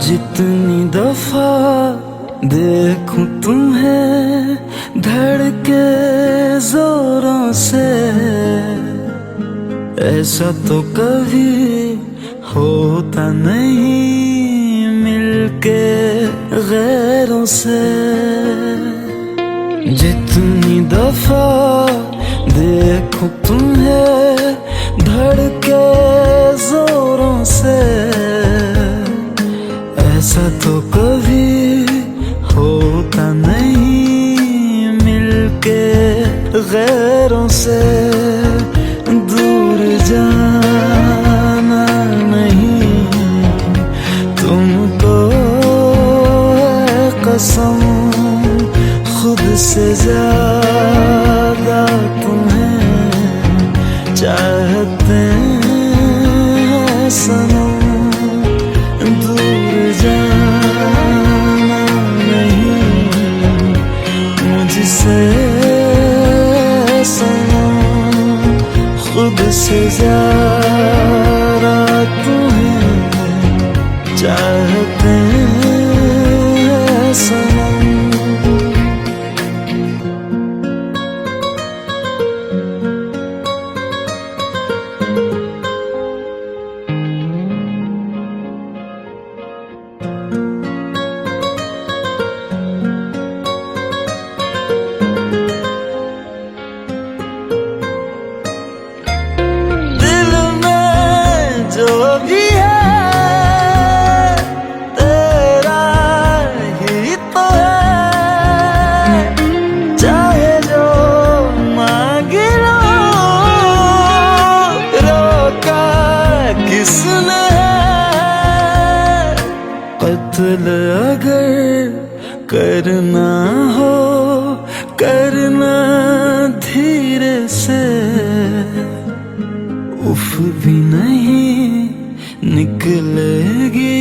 जितनी दफा देखूं तुम्हें धड़के जोरों से, ऐसा तो कभी होता नहीं मिलके गैरों से। जितनी दफा देखूं तुम्हें धड़के जोरों से, ऐसा तो कभी होता नहीं मिलके गैरों से। दूर जाना नहीं तुमको है कसम, खुद से ज्यादा तुम्हें चाहते हैं सनम। दूर जाना नहीं मुझसे सनम, खुद से ज्यादा तुम्हें चाहते हैं सनम। जो भी है तेरा ही तो है, चाहे जो मांग लो, रोका किसने है। कत्ल अगर करना हो करना धीरे से, उफ भी नहीं निकलेगी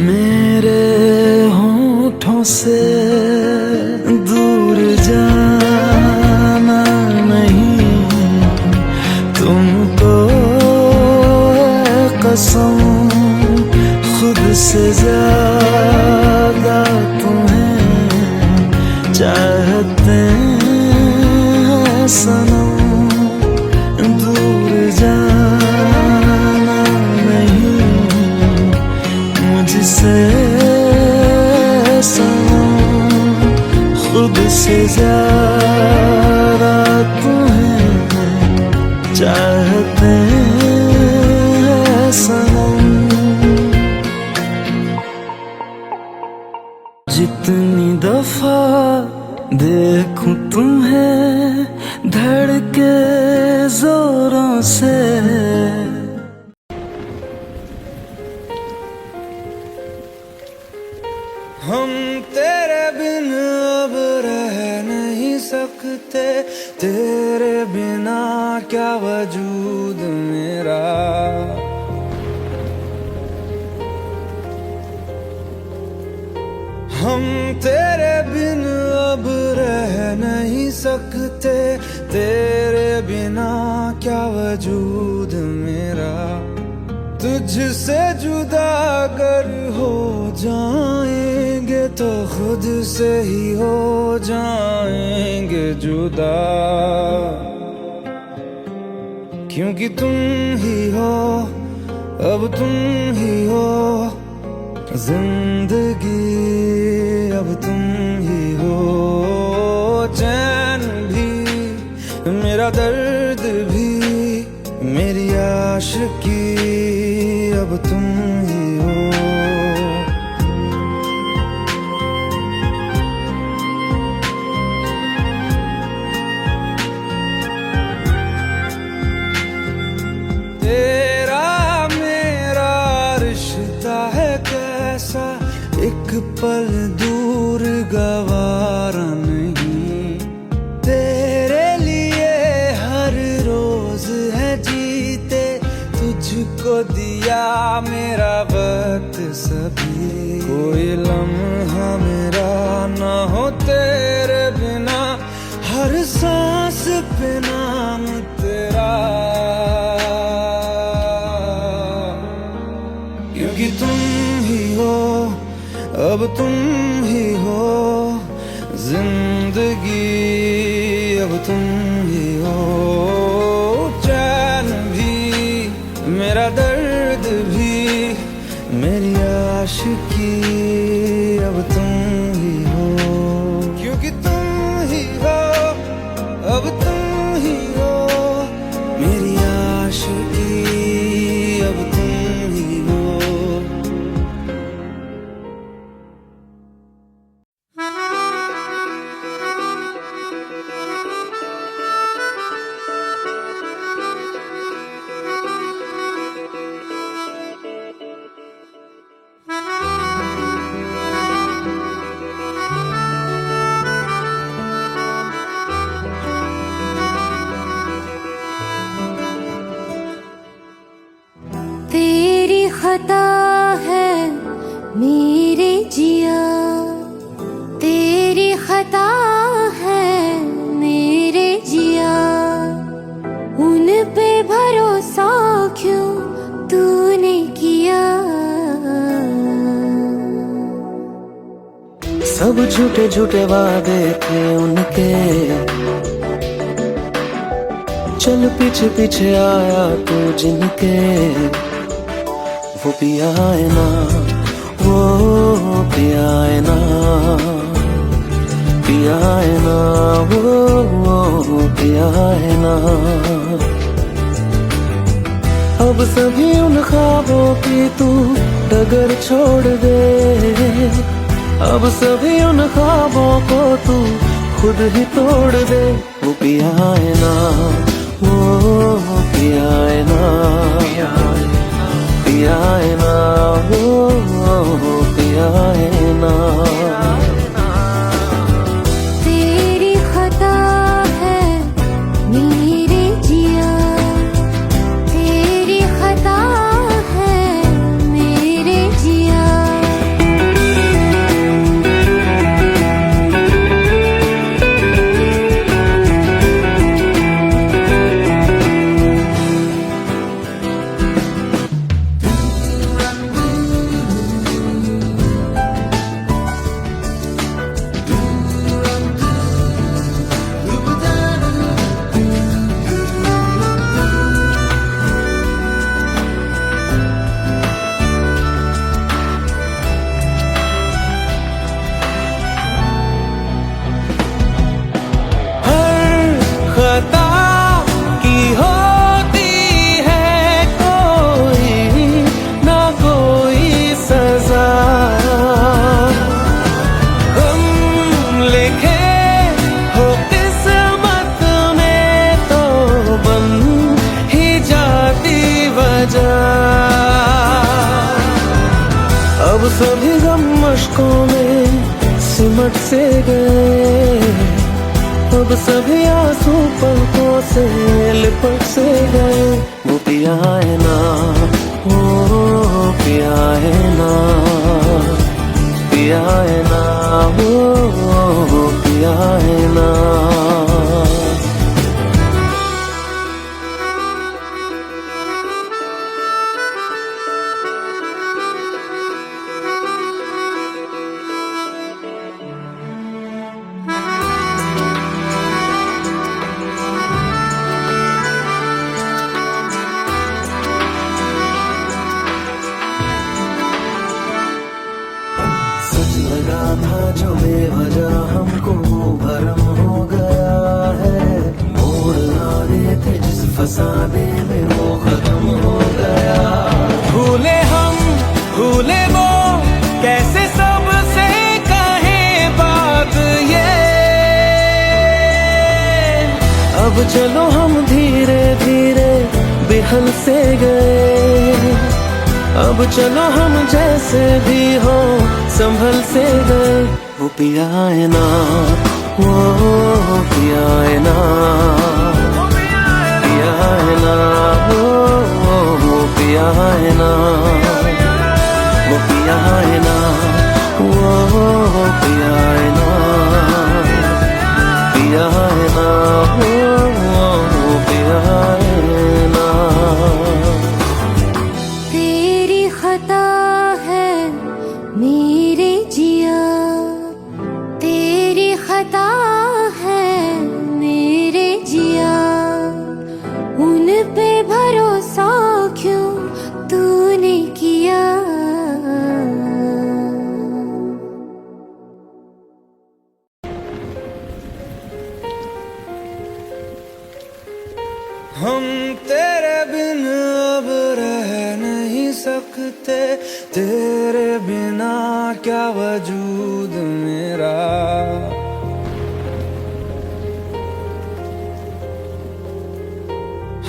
मेरे होठों से। दूर जाना नहीं तुमको है कसम, खुद से ज्यादा तुम्हें चाहते हैं सनम। दूर जाना नहीं मुझसे सनम, खुद से ज्यादा तुम्हें चाहते हैं सनम। जितनी दफा देखूं तुम्हें धड़के जोरों से, हम तेरे बिन अब रह नहीं सकते, तेरे बिना क्या वजूद मेरा। हम तेरे बिन अब रह नहीं सकते, तेरे बिना क्या वजूद मेरा। तुझसे जुदा अगर हो जाएंगे तो खुद से ही हो जाएंगे जुदा, क्योंकि तुम ही हो अब तुम ही हो जिंदगी, अब तुम ही हो चैन भी, मेरा दर्द भी, मेरी आशिकी, अब तुम ही हो। तेरा मेरा रिश्ता है कैसा, एक पल दूर गवारा नहीं। तेरे लिए हर रोज है जीते, तुझको दिया मेरा वक्त सभी। कोई लम्हा मेरा ना हो तेरे बिना, हर सांस पे नाम तेरा। तुम ही हो जिंदगी, अब तुम ही हो चैन भी, मेरा दर्द भी, मेरी आशिकी, अब तुम ही हो, क्योंकि तुम ही हो, अब तुम ही हो मेरी आशिकी, अब तुम ही हो। तेरी खता है मेरे जिया, तेरी खता है मेरे जिया, उन पे भरोसा क्यों तूने किया। सब झूठे झूठे वादे थे उनके, चल पीछे पीछे आया तू जिनके, वो पिया है ना, वो पिया है ना, पिया है ना, वो पिया है ना। अब सभी उन ख्वाबों की तू डगर छोड़ दे, अब सभी उन ख्वाबों को तू खुद ही तोड़ दे। वो पिया है ना, वो पिया है ना, पिया है ना, वो पिया है ना। तेरी खता है मेरे जिया, तेरी खता है मेरे जिया। अब सभी गम मशकों में सिमट से गए, अब सभी आंसू पलकों से लिपट से गए। वो पिया है ना, वो पिया है ना, पिया है ना, वो पिया है ना। लगा था जो बेवजह हमको भरम हो गया है, मोड़ लाने थे जिस फसाने में वो खत्म हो गया। भूले हम भूले वो, कैसे सबसे कहें बात ये। अब चलो हम धीरे धीरे बेहल से गए, अब चलो हम जैसे भी हो संभल से गए। वो पिया है ना, वो पिया है ना, पिया है ना, वो पिया है ना, वो पिया है ना, वो पिया है ना, पिया है ना, वो पिया है ना। तेरी खता है मेरे जिया, उन पे भरोसा क्यों तूने किया। हम तेरे बिन अब रह नहीं सकते, तेरे बिना क्या वजूद मेरा।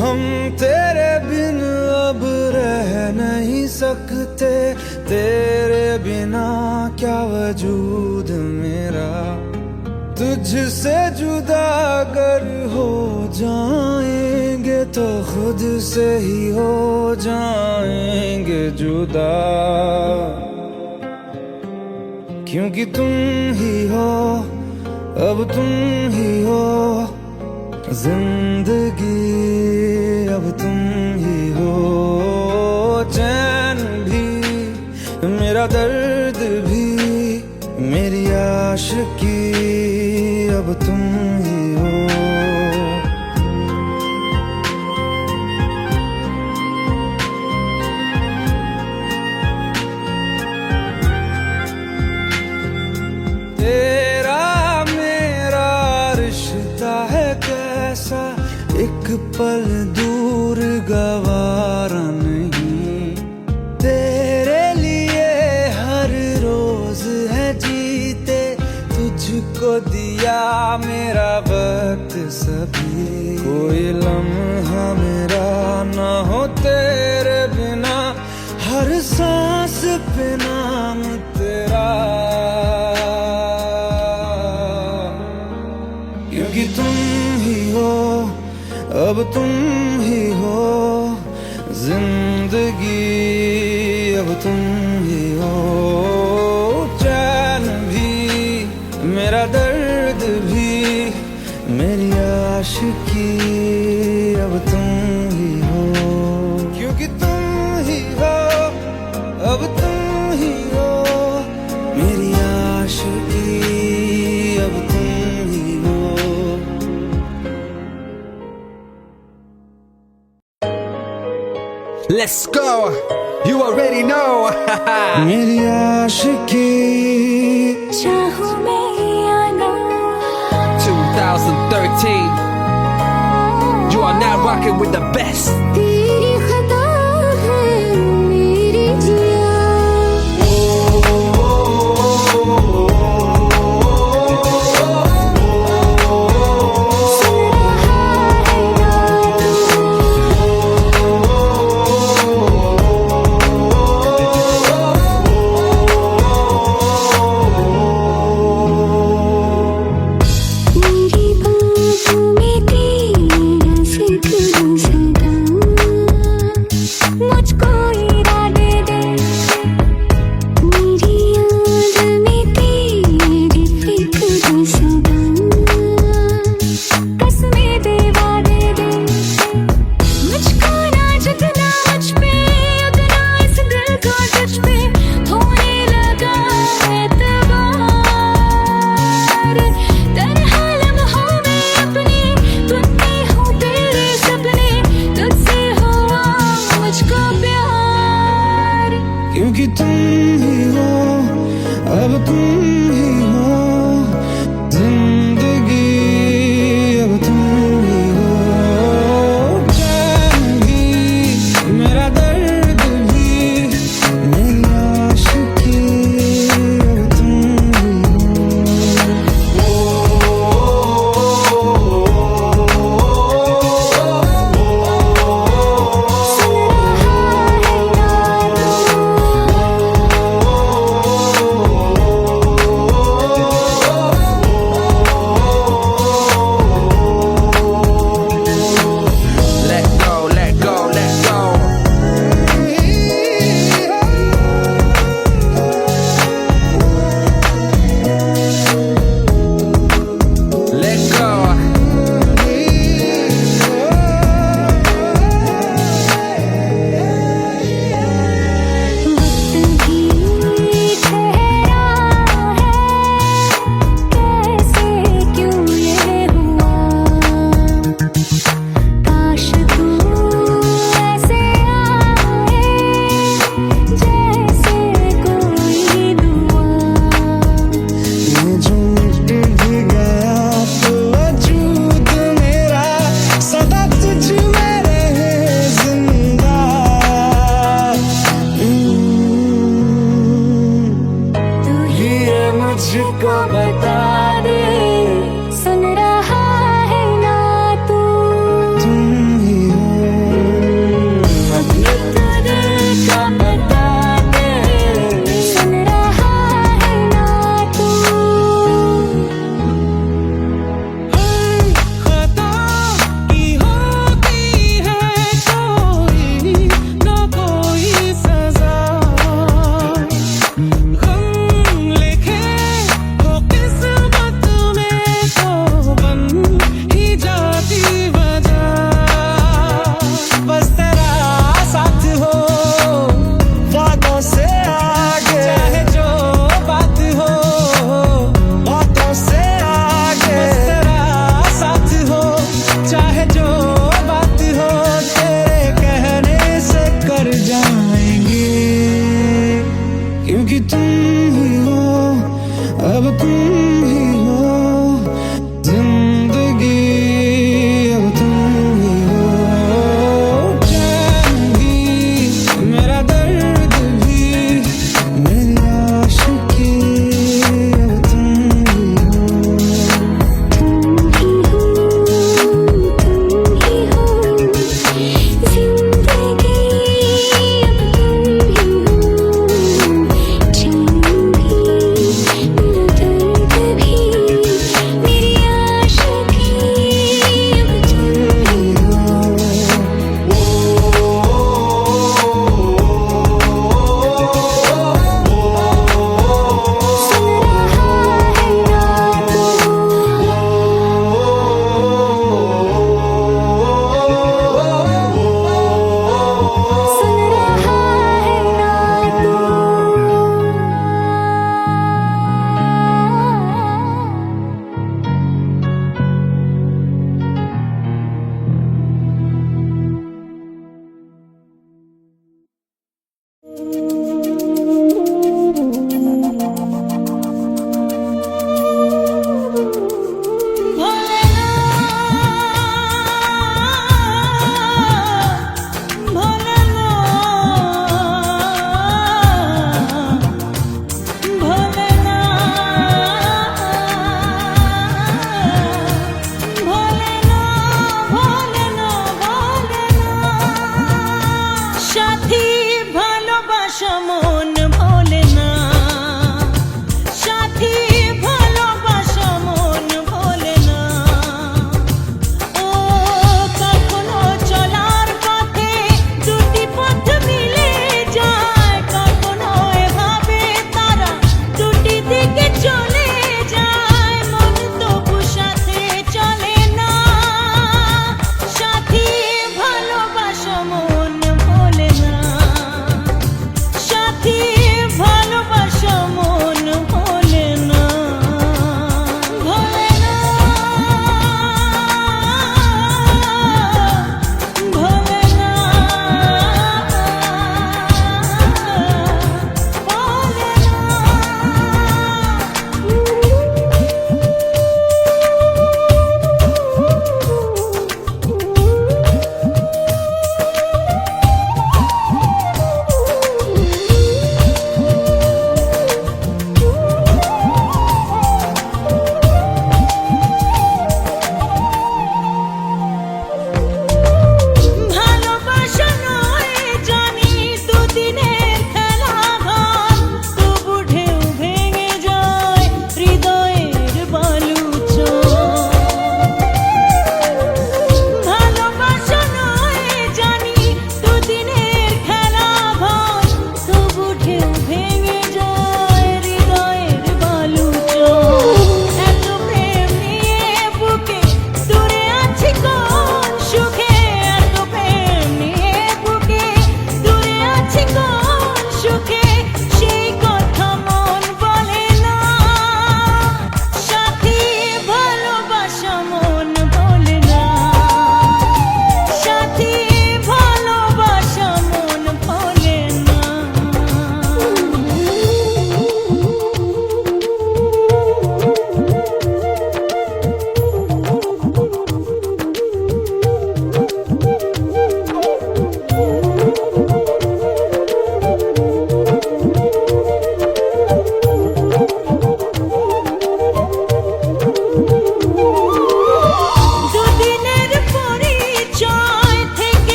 हम तेरे बिन अब रह नहीं सकते, तेरे बिना क्या वजूद मेरा। तुझसे जुदा अगर हो जाएंगे तो खुद से ही हो जाएंगे जुदा। क्योंकि तुम ही हो, अब तुम ही हो जिंदगी, अब तुम ही हो चैन भी, मेरा दर्द भी, मेरी आशिकी, अब तुम ही हो। तेरा मेरा रिश्ता है कैसा, एक पल दूर गवारा नहीं। तेरे लिए हर रोज है जीते, तुझको दिया मेरा वक्त सभी। कोई लम्हा मेरा ना हो तेरे बिना, हर सांस पे नाम तेरा। क्योंकि तुम ही हो, अब तुम ही हो जिंदगी, अब तुम ही हो चैन भी, मेरा दर्द भी, मेरी आशिकी, अब तुम ही हो। क्योंकि तुम ही हो, अब तुम ही हो मेरी आशिकी, अब तुम ही हो। Let's go, you already know. मेरी आशिकी, चाहूं मैं या ना, 2013, you are now rocking with the best. तेरी खता है मेरी जिया। मेरी बाहों में तेरा जिक्र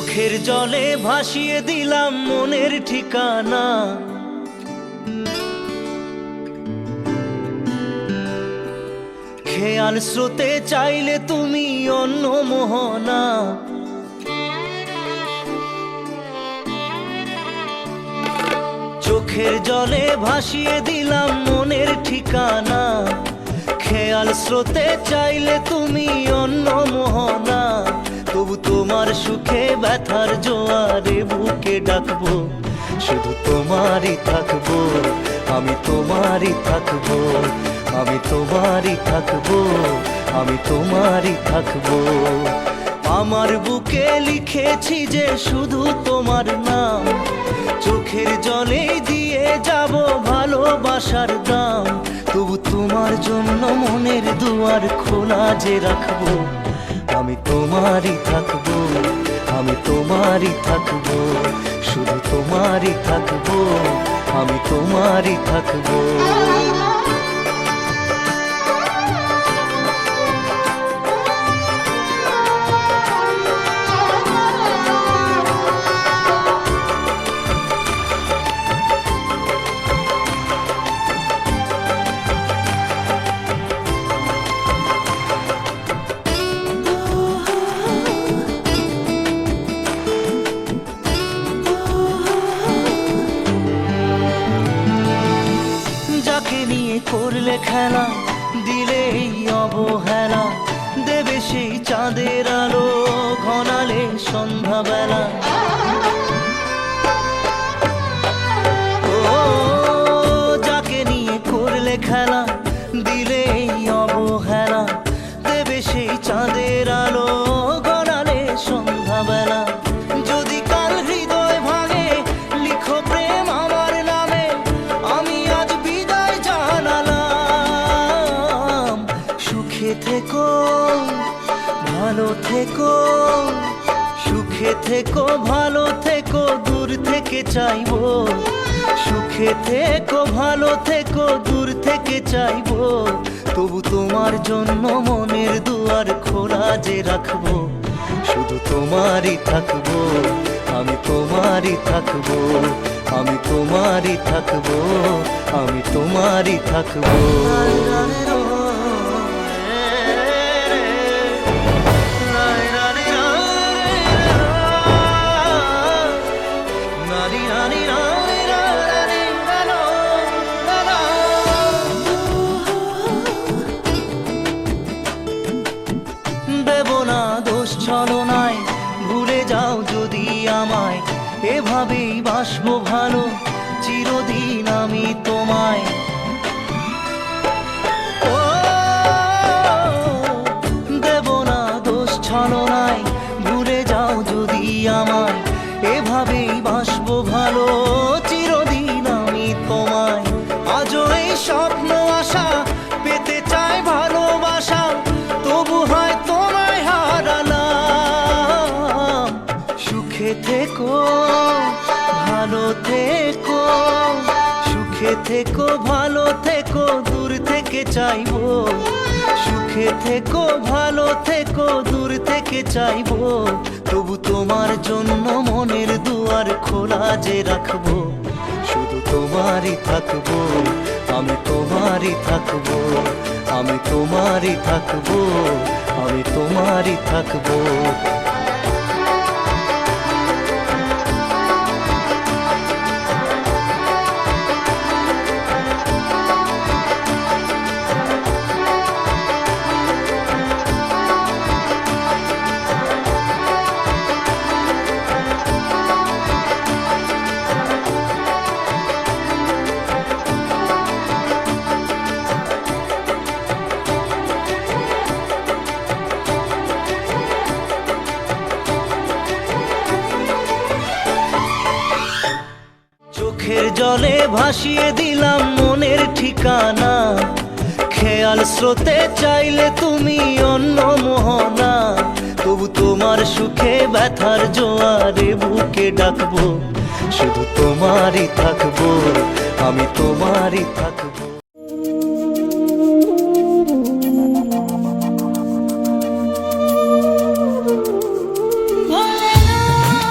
চোখের জলে ভাসিয়ে দিলাম মনের ঠিকানা, খেয়াল স্রোতে চাইলে তুমি অন্য মোহনা। চোখের জলে ভাসিয়ে দিলাম মনের ঠিকানা, খেয়াল স্রোতে চাইলে তুমি অন্য মোহনা। তবু তোমার সুখে ব্যথার জোয়ারে বুকে ডাকবো, শুধু তোমারই থাকবো, আমি তোমারই থাকবো, আমি তোমারই থাকবো, আমি তোমারই থাকবো। আমার বুকে লিখেছি যে শুধু তোমার নাম, চোখের জলে দিয়ে যাব ভালোবাসার দাম। তবু তোমার জন্য মনের দুয়ার খোলা যে রাখবো, আমি তোমারই থাকবো, আমি তোমারই থাকবো, শুধু তোমারই থাকবো, আমি তোমারই থাকবো। করলে খেলা দিলে এই অবহেলা, দেবে সেই চাঁদের আলো ঘনালে সন্ধ্যাবেলা। ও যাকে নিয়ে করলে খেলা দিলে এই অবহেলা, দেবে সেই চাঁদের আলো ঘনালে সন্ধ্যাবেলা। যদি কাল হৃদয় ভাঙে লিখো প্রেম আমার নামে, আমি আজ বিদায় জানালাম। সুখে থেকো ভালো থেকো, সুখে থেকো ভালো থেকো, দূর থেকে চাইবো। সুখে থেকো ভালো থেকো, দূর থেকে চাইবো। তবু তোমার জন্য মনের দুয়ার খোলা যে রাখবো, শুধু তোমারই থাকবো, আমি তোমারই থাকবো, আমি তোমারই থাকবো, আমি তোমারই থাকবো। দেব না দোষ ছলনায়, ভুলে যাও যদি আমায়, এভাবেই বাসবো ভালো চিরদিন আমি তোমায়। ও দেব না দোষ ছলনায়, ভুলে যাও যদি আমায়, এভাবেই বাসবো ভালো চিরদিন আমি তোমায়। আজও এই স্বপ্ন আশা পেতে চাই ভালোবাসা, তবু হয় তোমায় হারালাম। সুখে থেকো ভালো থেকো, সুখে থেকো ভালো থেকো, দূর থেকে চাইবো। সুখে থেকো ভালো থেকো, দূর থেকে চাইবো। তবু তোমার জন্য মনের দুয়ার খোলা যে রাখবো, শুধু তোমারই থাকবো, আমি তোমারই থাকবো, আমি তোমারই থাকবো, আমি তোমারই থাকবো। চোখের জলে ভাসিয়ে দিলাম মনের ঠিকানা, খেয়াল স্রোতে চাইলে তুমি অন্য মোহনা। তবু তোমার সুখে ব্যথার জোয়ারে বুকে ডাকবো, শুধু তোমারই থাকবো, আমি তোমারই থাকবো। ভোলেনাথ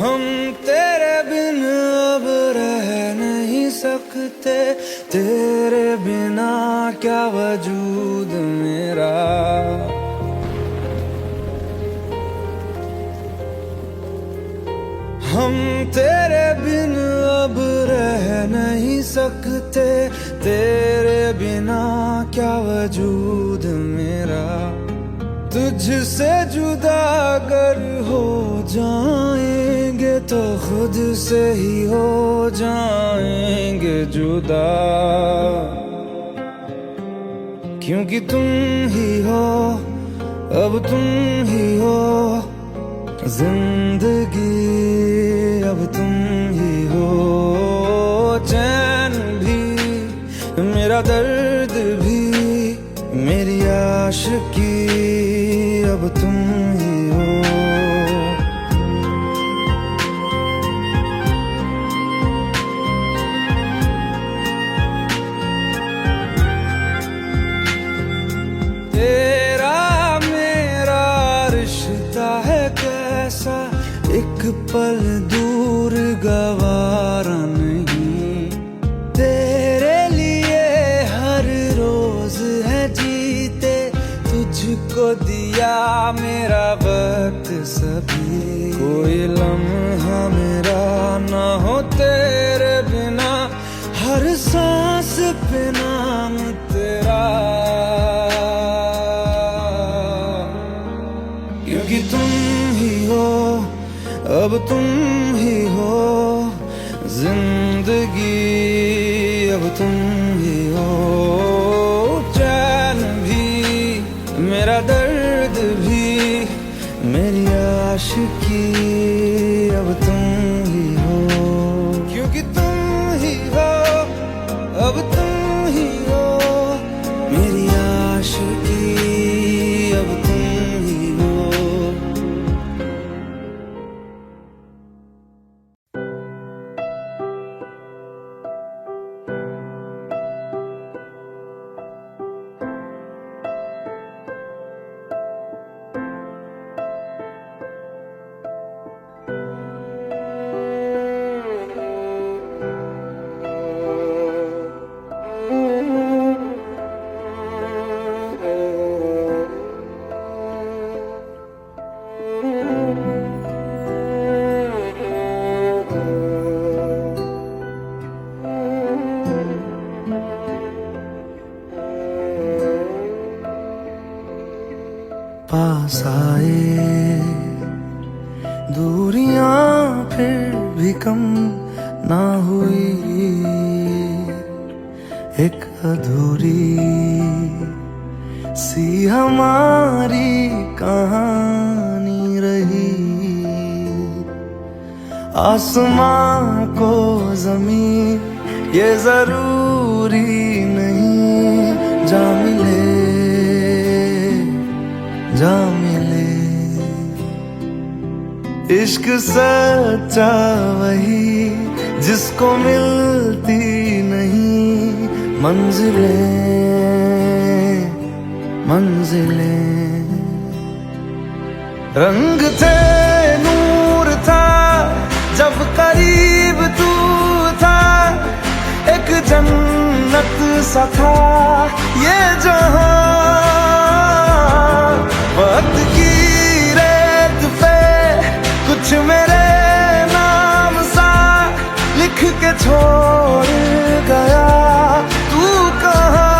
हम तेरे बिन अब रह नहीं सकते, तेरे बिना क्या वजूद मेरा। हम तेरे बिन अब रह नहीं सकते, तेरे बिना क्या वजूद मेरा। तुझसे जुदा अगर हो जाएंगे तो खुद से ही हो जाएंगे जुदा, क्योंकि तुम ही हो, अब तुम ही हो जिंदगी, अब तुम ही हो चैन भी, मेरा दर्द भी, मेरी आशिकी, अब तुम ही हो। तेरा मेरा रिश्ता है कैसा, एक पल दूर गवारा नहीं। तेरे लिए हर रोज है जीते, तुझको दिया मेरा वक्त सभी। कोई लम्हा मेरा ना हो तेरे बिना, हर सांस पे नाम तेरा, क्योंकि तुम ही हो, अब तुम ही हो जिंदगी, अब तुम ही हो चैन भी, मेरा दर्द भी, मेरी आशिकी, अब तुम ही हो, क्योंकि तुम ही हो, अब तुम ही हो मेरी आशिकी, अब तुम ही हो। पास आए दूरियां फिर भी कम ना हुई, एक अधूरी सी हमारी कहानी रही। आसमां को जमीन ये जरूरी नहीं, जा मिले जा मिले। इश्क सच्चा वही जिसको मिलती नहीं मंजिलें मंजिलें। रंग थे नूर था जब करीब तू था, एक जन्नत सा था ये जहां। वक्त की रेत पे कुछ मेरे नाम सा लिख के छोड़ गया, तू कहाँ।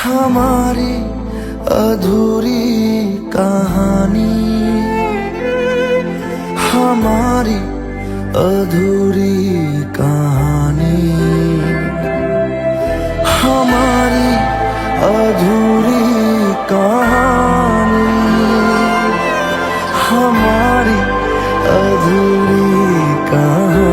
हमारी अधूरी कहानी, हमारी अधूरी कहानी, हमारी अधूरी कहानी, हमारी अधूरी कहानी।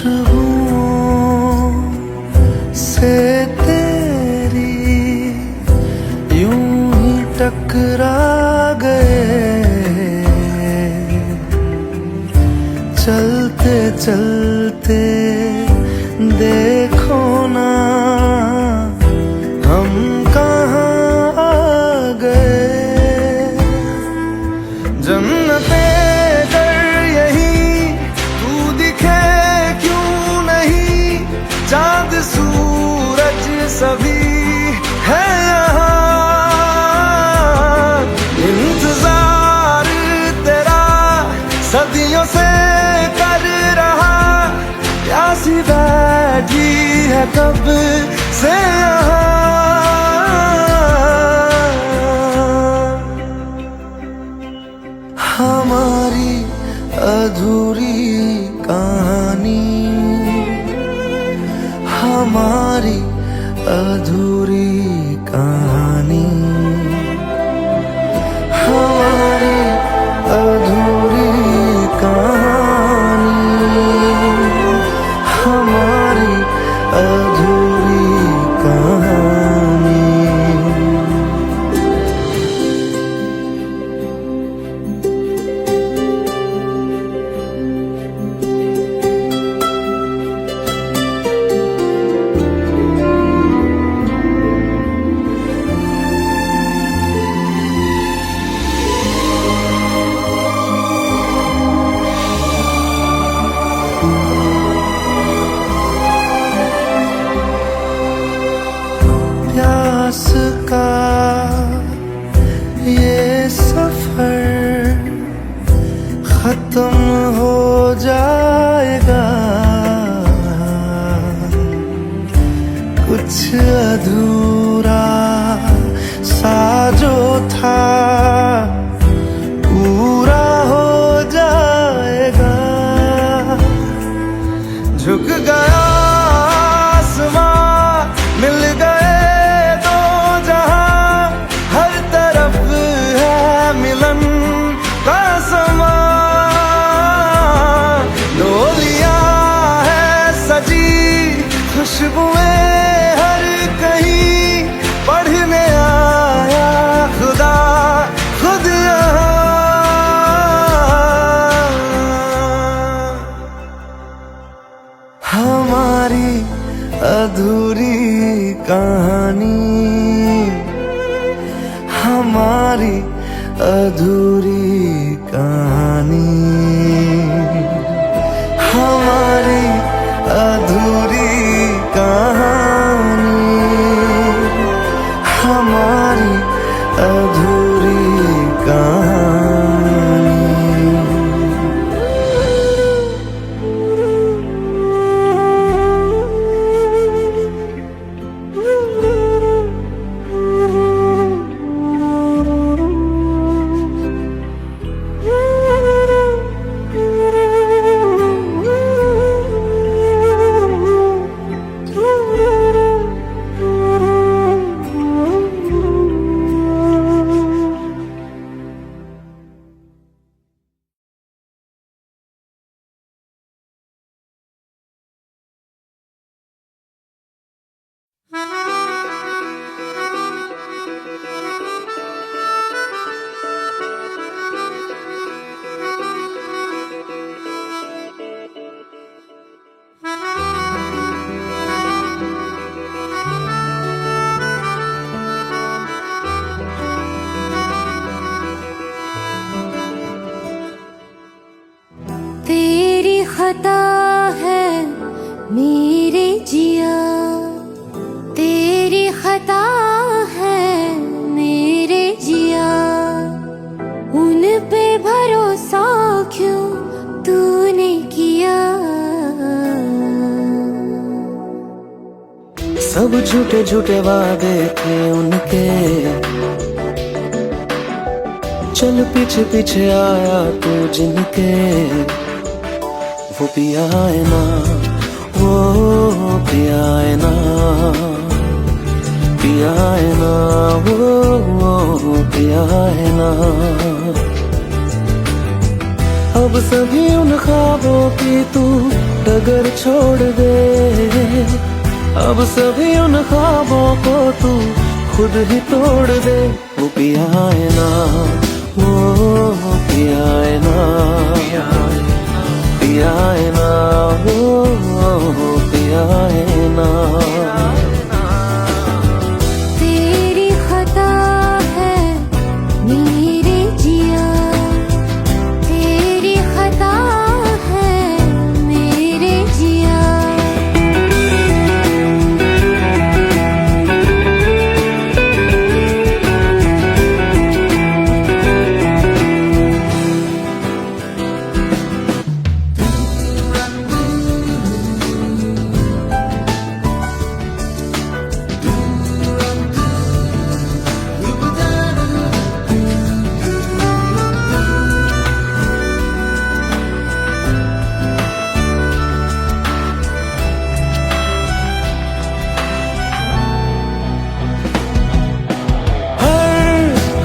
खुशबुओं से तेरी यूं ही टकरा गए, चलते चलते देखो ना हम कहाँ आ गए। जन्नते कर यही तू दिखे क्यों नहीं, चांद सूरज सभी है यहाँ। इंतजार तेरा सदियों से कर रहा, प्यासी बैठी है कब से यहाँ। हमारी अधूरी कहानी, हमारी अधूरी कहानी, हमारी अधूरी कहानी, हमारी अधूरी कहानी। प्यास का ये सफर खत्म हो जाएगा, कुछ अधूरा सा जो था पूरा हो जाएगा। झुक गया आसमां, मिल गए दो जहां, हर तरफ है मिलन का समा। डोलियां है सजी खुशबुएं हर कहीं, पढ़ने आया खुदा खुद यहाँ। हमारी अधूरी कहानी, हमारी अधूरी कहानी, हमारी अधूरी कहानी, हमारी अधूरी कहानी। तेरी खता है मेरे जिया, तेरी खता है मेरे जिया, उन पे भरोसा क्यों तूने किया। सब झूठे झूठे वादे थे उनके, चल पीछे पीछे आया तू जिनके। वो पिया है ना, वो पिया है ना, पिया है ना, वो पिया है ना। अब सभी उन ख्वाबों की तू डगर अगर छोड़ दे अब सभी उन ख्वाबों को तू खुद ही तोड़ दे। वो पिया है ना, वो पिया है ना, पिया है ना, वो पिया है ना। तेरी खता है मेरे जिया, तेरी खता है मेरे जिया।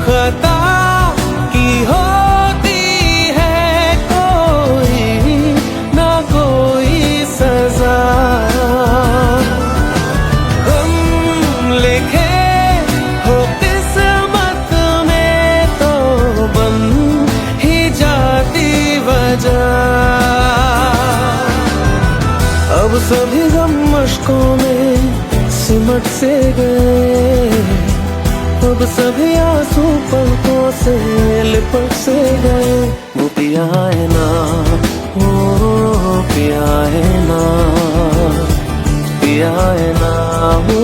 खता की होती है कोई ना कोई सजा, हम लिखे हो किस्मत में तो बन ही जाती वजह। अब सभी गम मुश्कों में सिमट से गए, अब सभी आंसू पलकों से लिपट से गए। वो पिया है ना, वो पिया है ना, पिया है ना, वो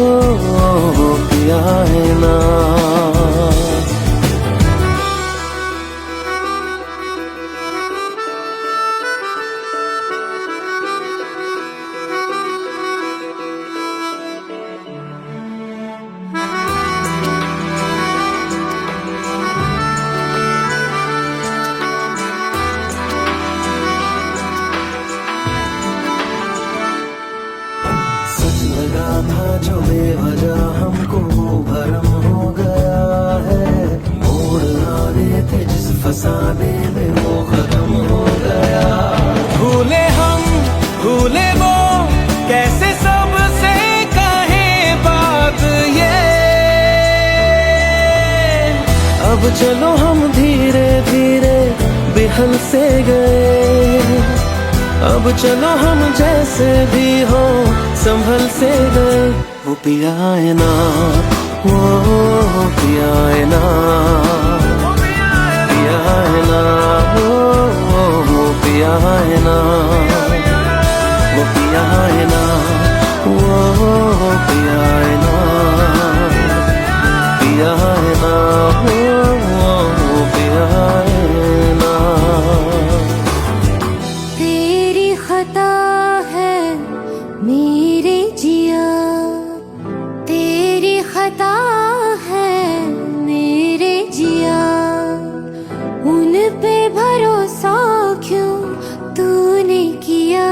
पिया है ना। लगा था जो बेवजह हमको वो भरम हो गया है, मोड़ आ रहे थे जिस फसाने में वो खत्म हो गया। भूले हम भूले वो कैसे सबसे कहे बात ये, अब चलो हम धीरे धीरे बिहल से गए। अब चलो हम जैसे भी हो संभल से गए। वो पिया है ना, वो पिया है ना, पिया है ना, वो पिया है ना, वो पिया है ना, वो पिया है ना, पिया है ना, वो पिया है ना। तेरी खता है मेरे जिया, तेरी खता है मेरे जिया। उन पे भरोसा क्यों तूने किया।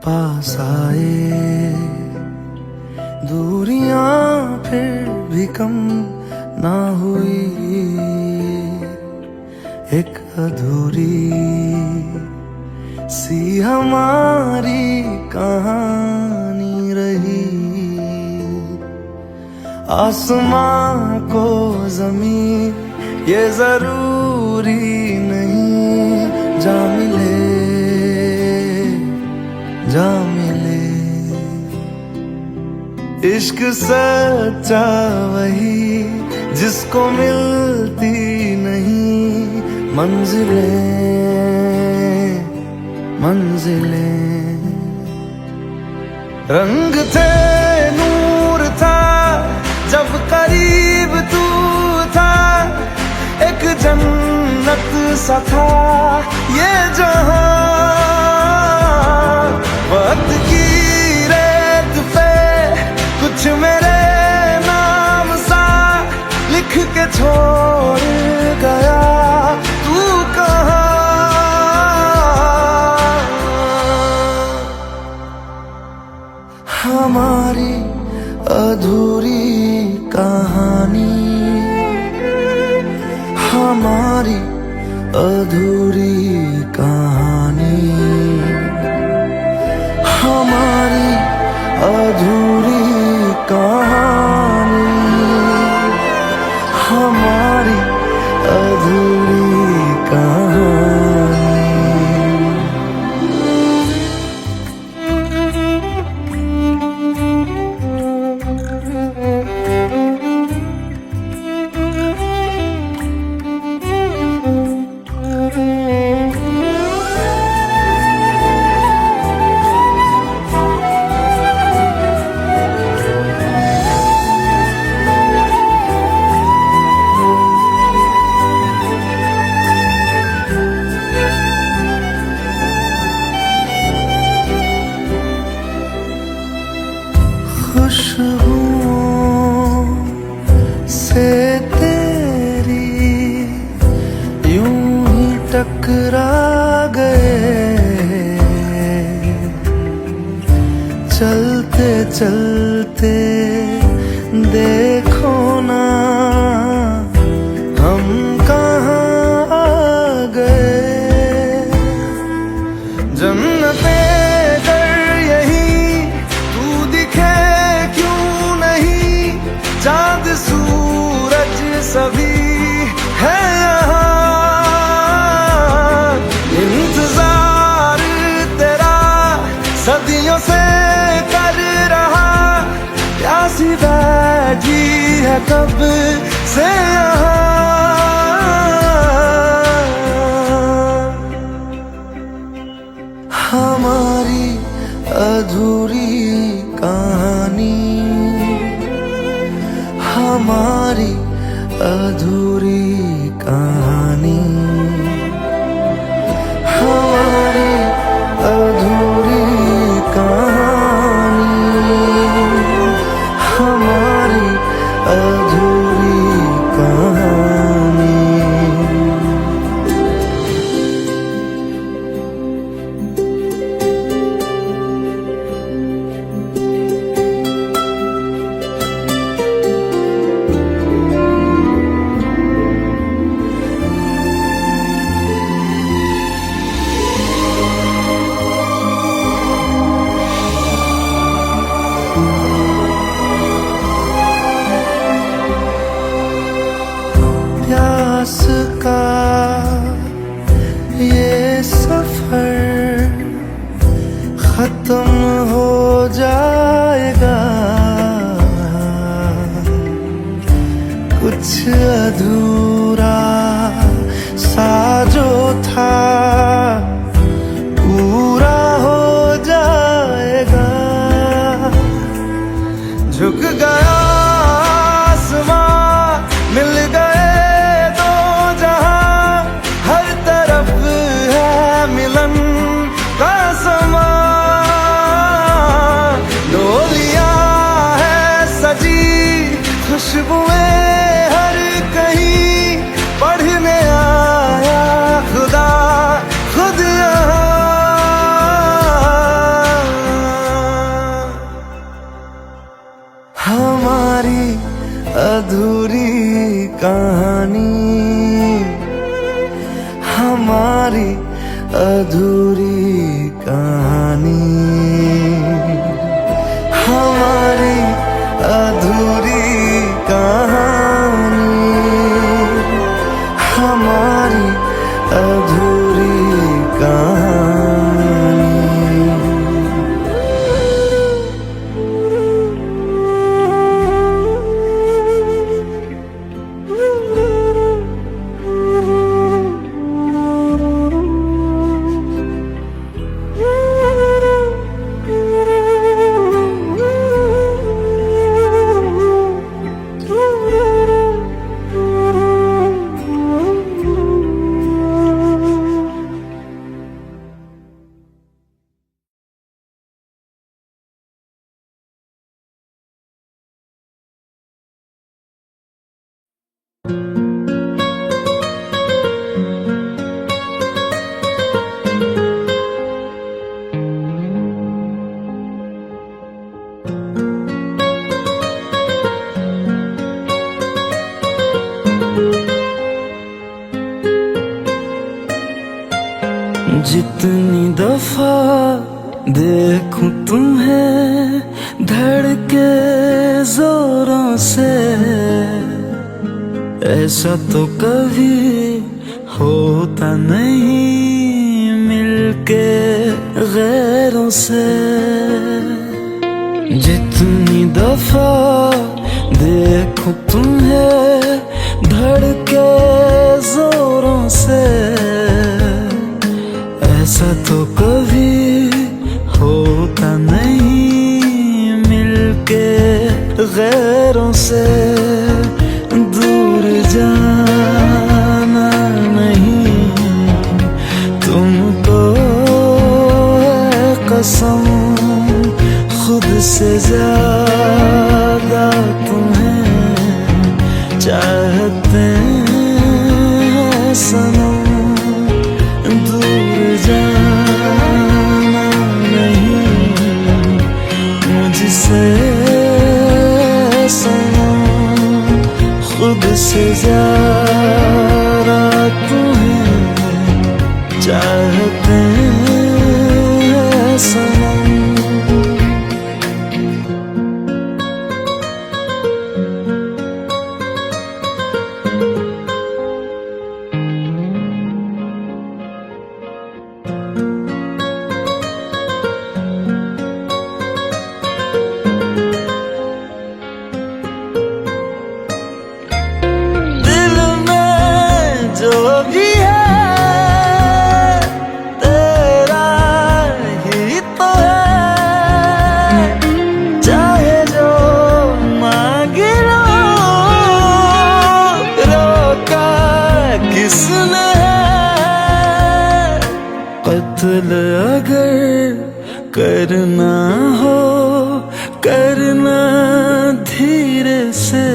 पास आए दूरियां फिर भी कम ना हुई, एक अधूरी सी हमारी कहानी रही। आसमां को जमीन ये जरूरी नहीं, जा मिले जा मिले। इश्क सच्चा वही जिसको मिलती नहीं मंजिलें मंजिलें। रंग थे, नूर था, जब करीब तू था, एक जन्नत सा था ये जहां। वक्त की रेत पे कुछ मेरे नाम सा लिख के छोड़ गया तू कहाँ। हमारी अधूरी कहानी, हमारी अधूरी कहानी, हमारी अधूरी कहानी, हमारी अधूरी कहानी। खुशबुओं से तेरी यूं ही टकरा गए, चलते चलते देखो ना हम कहाँ आ गए। जन्नते चांद सूरज सभी है यहाँ, इंतजार तेरा सदियों से कर रहा, प्यासी बैठी है कब से यहाँ। हमारी अधूरी कहानी, हमारी अधूरी कहानी, हमारी अधूरी कहानी, हमारी अधूरी कहानी। प्यास का ये सफर खत्म हो जाएगा, कुछ अधूरा सा जो था पूरा हो जाएगा। झुक गया आसमां, मिल गए दो जहां, हर तरफ है मिलन का समा। डोलियां है सजी, खुशबुएं हर कहीं, पढ़ने आया खुदा खुद यहाँ। हमारी अधूरी कहानी, हमारी अधूरी कहानी, हमारी अधूरी कहानी। जितनी दफा देखूं तुम्हें धड़के जोरों से, ऐसा तो कभी होता नहीं मिलके गैरों से। जितनी दफा देखूं तुम्हें धड़के जोरों से, ऐसा तो कभी होता नहीं मिलके गैरों से। दूर जाना नहीं तुमको है कसम, खुद से ज्यादा तुम्हें चाहते हैं सनम। दूर जाना नहीं मुझसे सनम, खुद से ज्यादा तुम्हें चाहते हैं सनम। जो भी है तेरा ही तो है, चाहे जो मांग लो, रोका किसने है। कत्ल अगर करना हो करना धीरे से,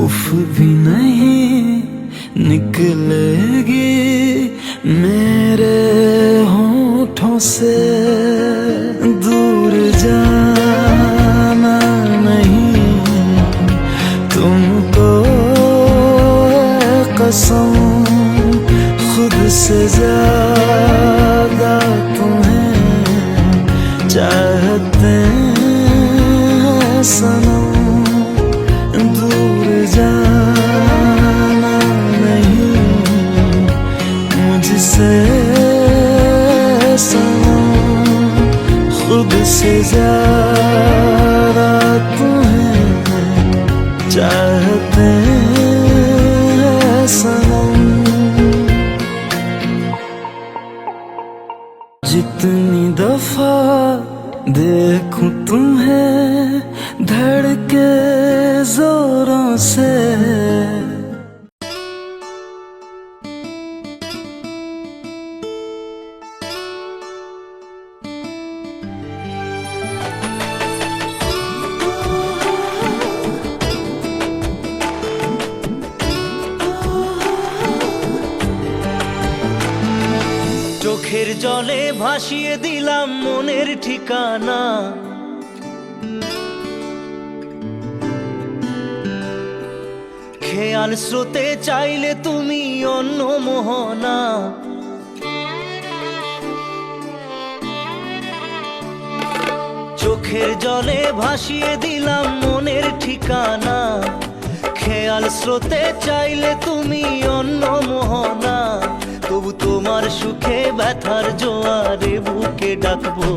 उफ भी नहीं निकलेगी मेरे होठों से। दूर जाना नहीं तुमको है कसम, खुद से ज्यादा तुम्हें चाहते हैं सनम। दूर जाना नहीं मुझसे सनम, खुद से ज्यादा तुम्हें चाहते हैं सनम। जितनी दफा देखूं तुम्हें धड़के जोरों से, চোখের জলে ভাসিয়ে দিলাম মনের ঠিকানা, খেয়াল স্রোতে চাইলে তুমি অন্য মোহনা। চোখের জলে ভাসিয়ে দিলাম মনের ঠিকানা, খেয়াল স্রোতে চাইলে তুমি অন্য মোহনা। তবু তোমার সুখে ব্যথার জোয়ারে বুকে ডাকবো,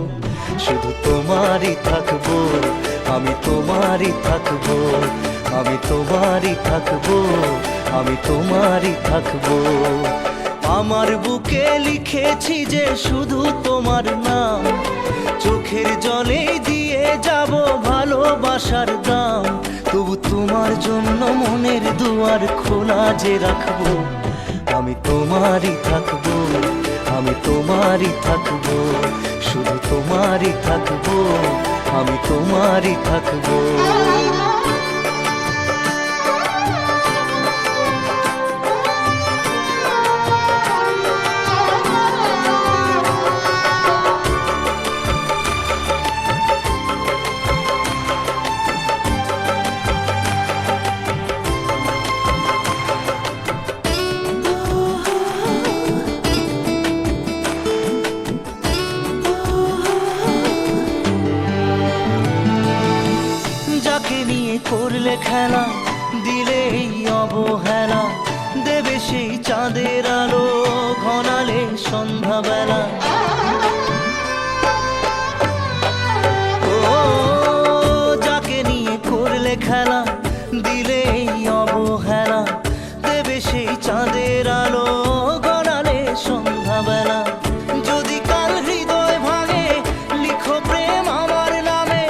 শুধু তোমারই থাকবো, আমি তোমারই থাকবো, আমি তোমারই থাকবো, আমি তোমারই থাকবো। আমার বুকে লিখেছি যে শুধু তোমার নাম, চোখের জলে দিয়ে যাব ভালোবাসার দাম। তবু তোমার জন্য মনের দুয়ার খোলা যে রাখবো, আমি তোমারই থাকবো, আমি তোমারই থাকবো, শুধু তোমারই থাকবো, আমি তোমারই থাকবো। করলে খেলা, দিলে এই অবহেলা, দেবে সেই চাঁদের আলো ঘনালে সন্ধ্যাবেলা। ও যাকে নিয়ে করলে খেলা, দিলে এই অবহেলা, দেবে সেই চাঁদের আলো গড়ালে সন্ধ্যাবেলা। যদি কাল হৃদয় ভাঙে লিখো প্রেম আমার নামে,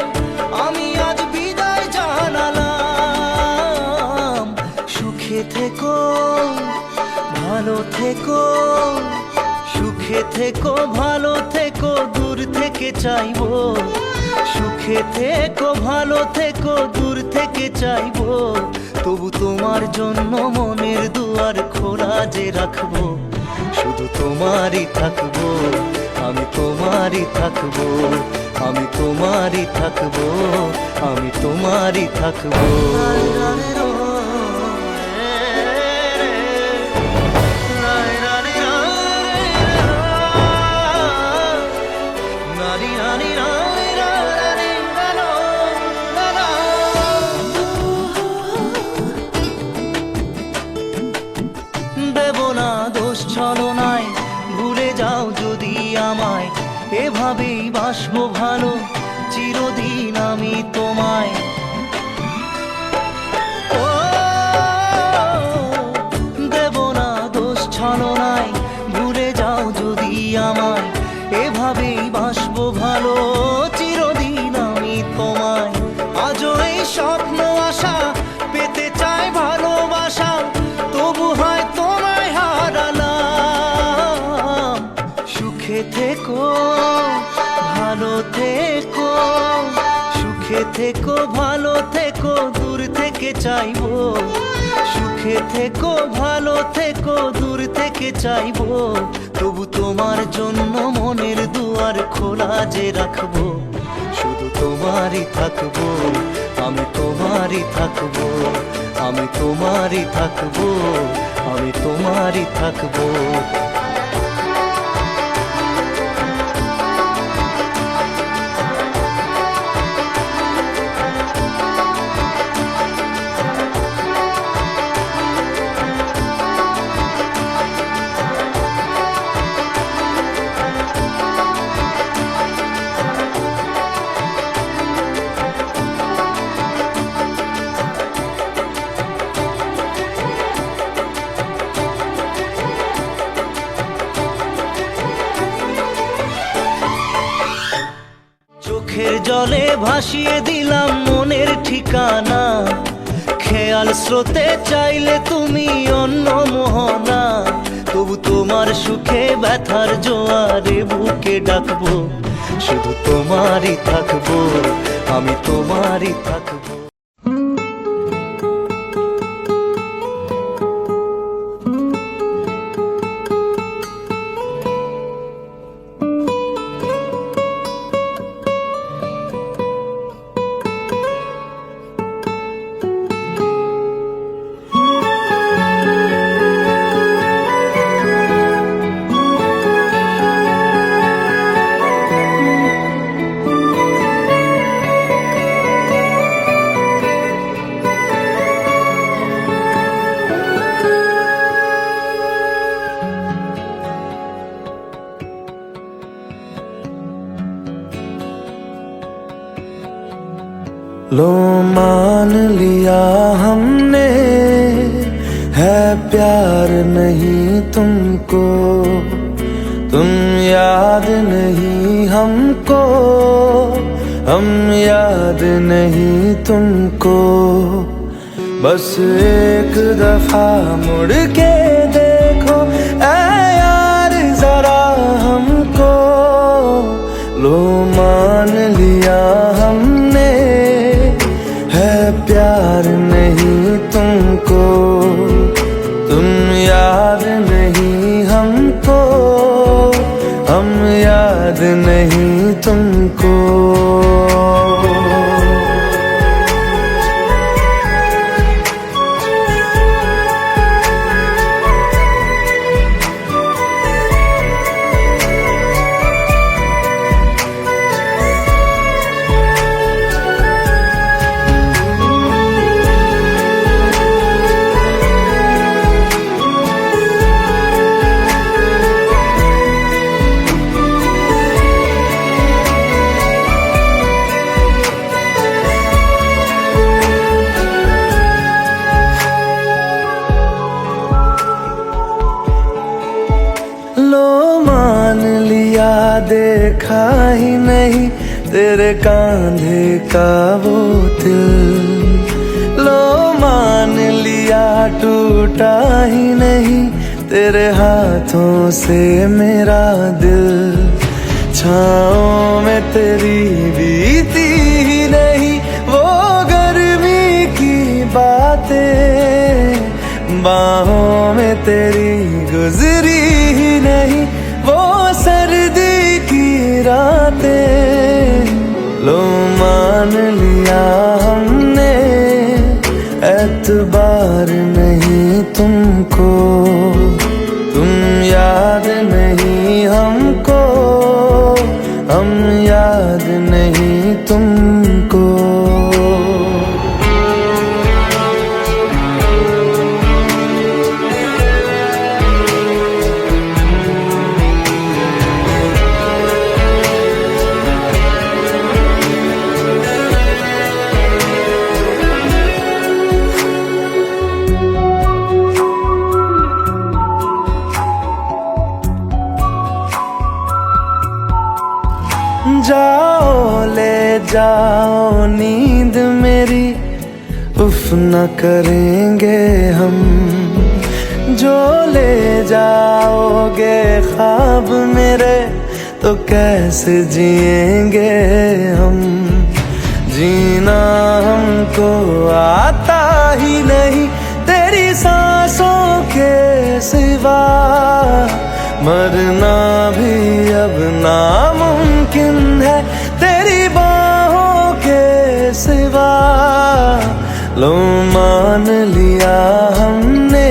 আমি আজ বিদায় জানালাম। সুখে থেকো ভালো থেকো, সুখে থেকো ভালো থেকো, দূর থেকে চাইবো। সুখে থেকো ভালো থেকো, দূর থেকে চাইবো। তবু তোমার জন্য মনের দুয়ার খোলা যে রাখবো। শুধু তোমারই থাকবো, আমি তোমারই থাকবো, আমি তোমারই থাকবো, আমি তোমারই থাকবো। দেব না দোষ ছলনায়, ভুলে যাও যদি আমায়। এভাবেই বাসবো ভালো চিরদিন আমি তোমায়। ও দেব না দোষ ছলনায়, ভুলে যাও যদি আমায়। এভাবেই বাসবো ভালো চিরদিন আমি তোমায়। আজও এই স্বপ্ন আশা পেতে চাই ভালোবাসা, তবু হয় তোমায় হারালাম। সুখে থেকো ভালো থেকো, সুখে থেকো ভালো থেকো, দূর থেকে চাইবো। সুখে থেকো ভালো থেকো, দূর থেকে চাইবো। তবু তোমার জন্য মনের দুয়ার খোলা যে রাখবো। শুধু তোমারই থাকবো, আমি তোমারই থাকবো, আমি তোমারই থাকবো, আমি তোমারই থাকবো। চোখের জলে ভাসিয়ে দিলাম মনের ঠিকানা। খেয়াল স্রোতে চাইলে তুমি অন্য মোহনা। তবু তোমার সুখে ব্যথার জোয়ারে বুকে ডাকবো। শুধু তোমারই থাকবো, আমি তোমারই থাকবো। लो मान लिया हमने, है प्यार नहीं तुमको। तुम याद नहीं हमको, हम याद नहीं तुमको। बस एक दफा मुड़ के देखो ऐ यार जरा हमको। लो मान लिया हमने, है प्यार नहीं तुमको। तुम याद नहीं हमको, हम याद नहीं तुमको। देखा ही नहीं तेरे कांधे का वो दिल। लो मान लिया टूटा ही नहीं तेरे हाथों से मेरा दिल। छाँव में तेरी बीती ही नहीं वो गर्मी की बातें, बाहों में तेरी गुजरी ही नहीं वो सर्दी की रातें। लो मान लिया हमने एतबार नहीं तुमको, तुम याद नहीं हमको, हम याद नहीं तुमको। जाओ ले जाओ नींद मेरी, उफ न करेंगे हम। जो ले जाओगे ख्वाब मेरे तो कैसे जिएंगे हम। जीना हमको आता ही नहीं तेरी सांसों के सिवा, मरना भी अब नामुमकिन है तेरी बाहों के सिवा। लो मान लिया हमने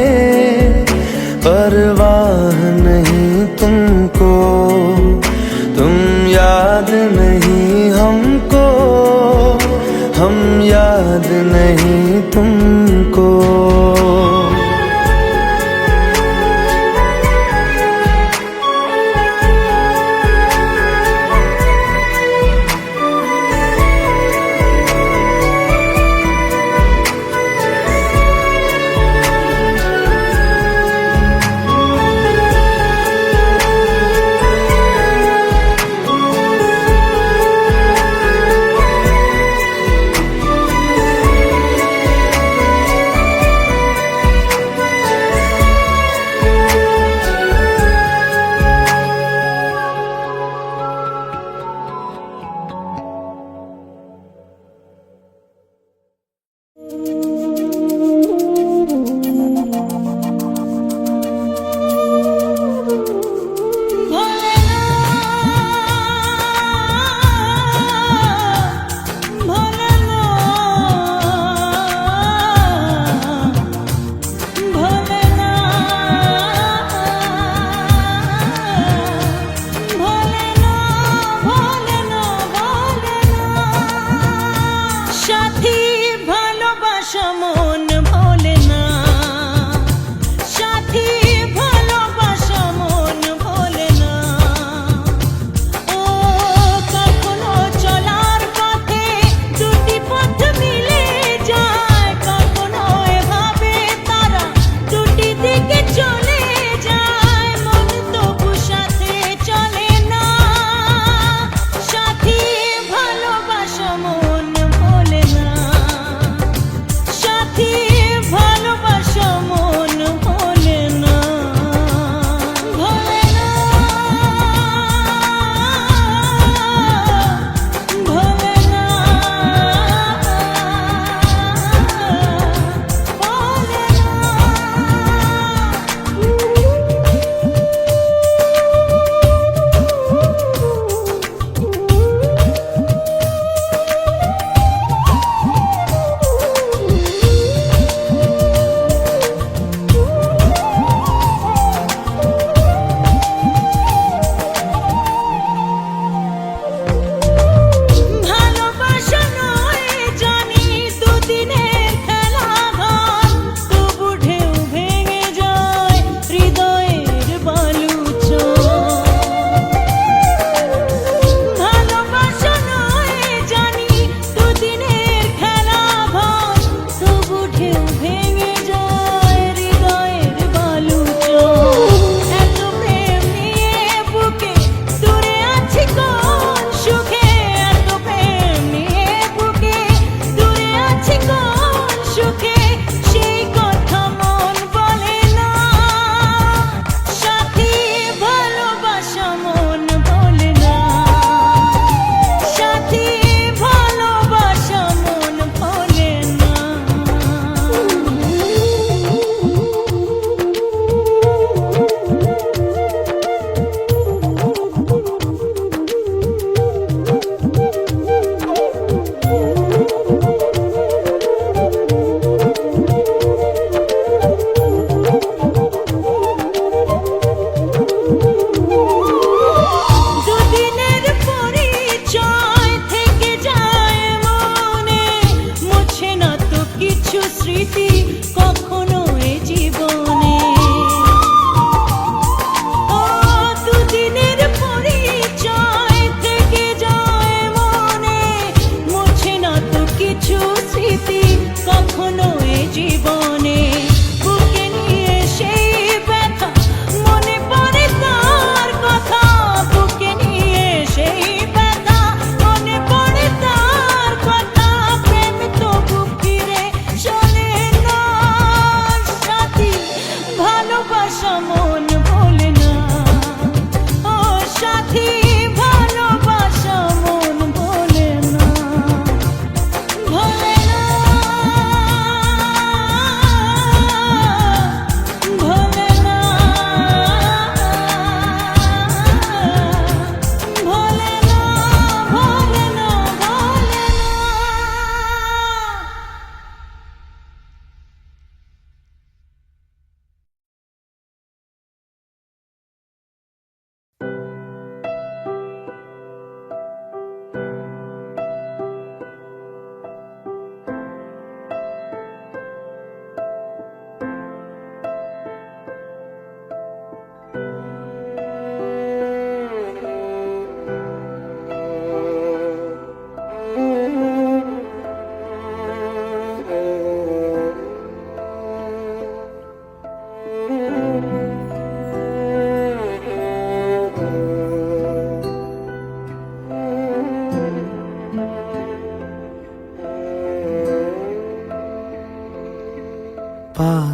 परवाह नहीं तुमको, तुम याद नहीं हमको, हम याद नहीं तुमको।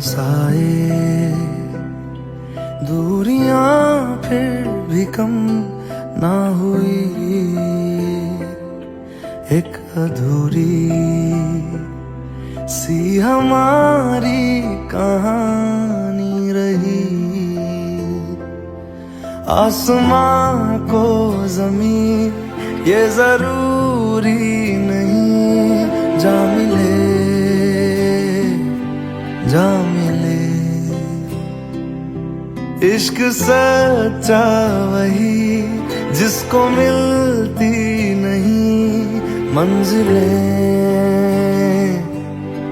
साए, दूरियां फिर भी कम ना हुई, एक अधूरी सी हमारी कहानी रही। आसमां को जमीन ये जरूरी नहीं, जा मिले जा मिले। इश्क सच्चा वही जिसको मिलती नहीं मंजिलें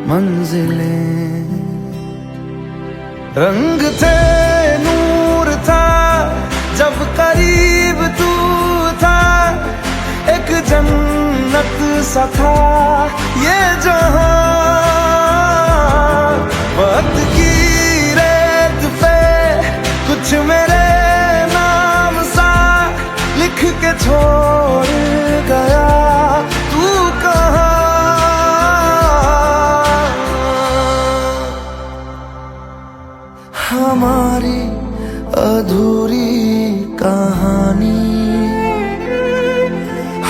मंजिलें। रंग थे नूर था जब करीब तू था, एक जन्नत सा था ये जहां। वक्त की रेत पे कुछ मेरे नाम सा लिख के छोड़ गया, तू कहाँ? हमारी अधूरी कहानी,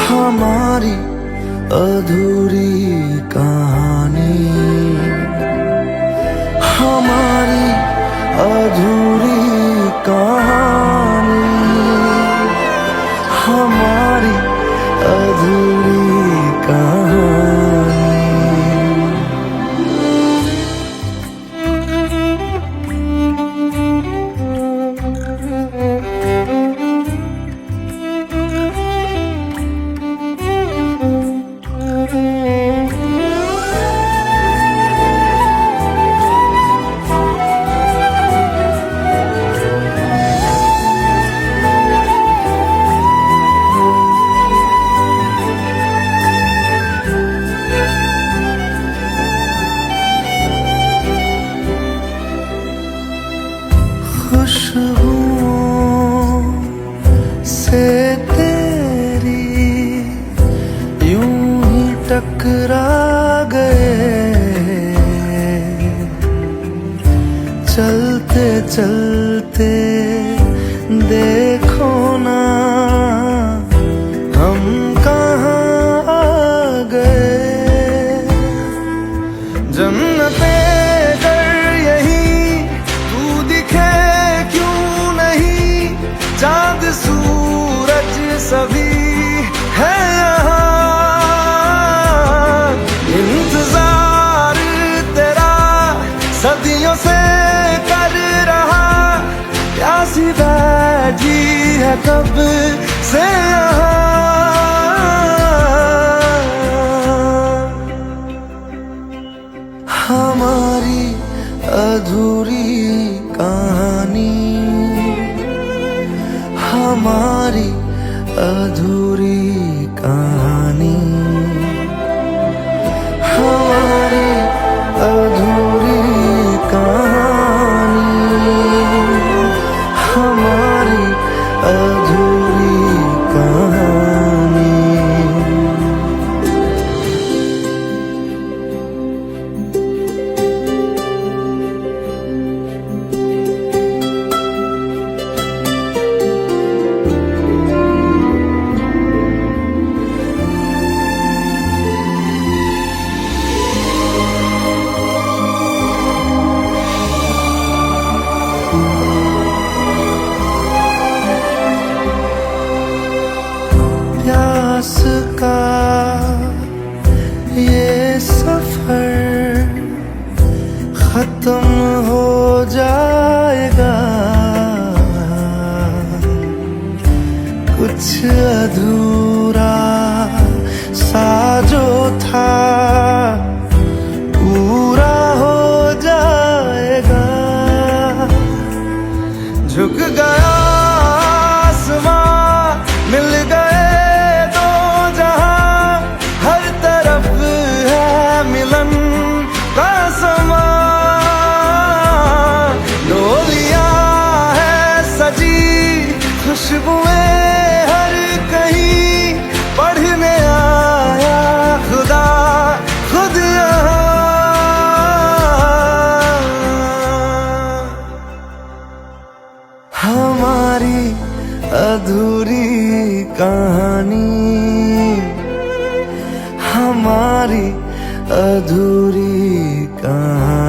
हमारी अधूरी कहानी, हमारी अधूरी कहानी, हमारी अधूरी कहानी। खुशबुओं से तेरी यूं ही टकरा गए, चलते चलते देखो ना हम कहाँ आ गए। जन्नते चांद सूरज सभी है यहाँ, इंतजार तेरा सदियों से कर रहा, प्यासी बैठी है कब से यहाँ। हमारी अधूरी कहानी, हमारी अधूरी कहानी, हमारी अधूरी कहानी, हमारी अधूरी कहानी। प्यास का ये सफर खत्म हो जाएगा, कुछ अधूरा सा जो था पूरा हो जाएगा। झुक गया आसमां, मिल गए दो जहां, हर तरफ है मिलन का समा। डोलियां है सजी खुशबुएं हर अधूरी कहानी।